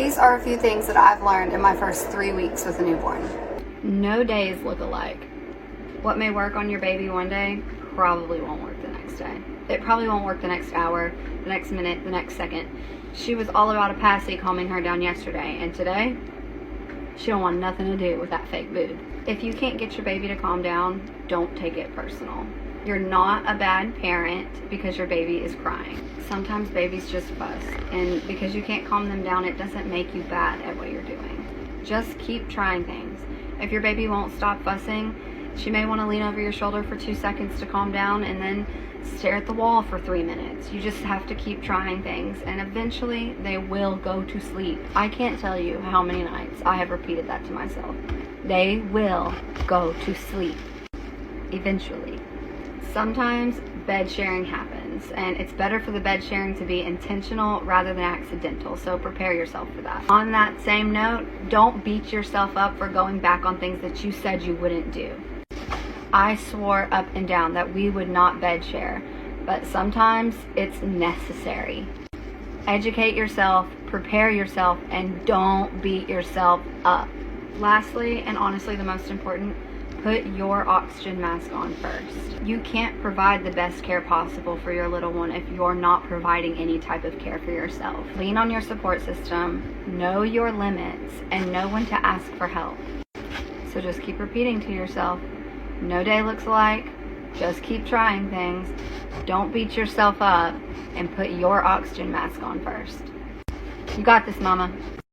These are a few things that I've learned in my first 3 weeks with a newborn. No days look alike. What may work on your baby one day probably won't work the next day. It probably won't work the next hour, the next minute, the next second. She was all about a passy calming her down yesterday, and today, she don't want nothing to do with that fake boob. If you can't get your baby to calm down, don't take it personal. You're not a bad parent because your baby is crying. Sometimes babies just fuss, and because you can't calm them down, it doesn't make you bad at what you're doing. Just keep trying things. If your baby won't stop fussing, she may want to lean over your shoulder for 2 seconds to calm down and then stare at the wall for 3 minutes. You just have to keep trying things, and eventually they will go to sleep. I can't tell you how many nights I have repeated that to myself. They will go to sleep eventually. Sometimes bed sharing happens, and it's better for the bed sharing to be intentional rather than accidental, so prepare yourself for that. On that same note, don't beat yourself up for going back on things that you said you wouldn't do. I swore up and down that we would not bed share, but sometimes it's necessary. Educate yourself, prepare yourself, and don't beat yourself up. Lastly, and honestly the most important, put your oxygen mask on first. You can't provide the best care possible for your little one if you're not providing any type of care for yourself. Lean on your support system, know your limits, and know when to ask for help. So just keep repeating to yourself, no day looks alike, just keep trying things, don't beat yourself up, and put your oxygen mask on first. You got this, mama.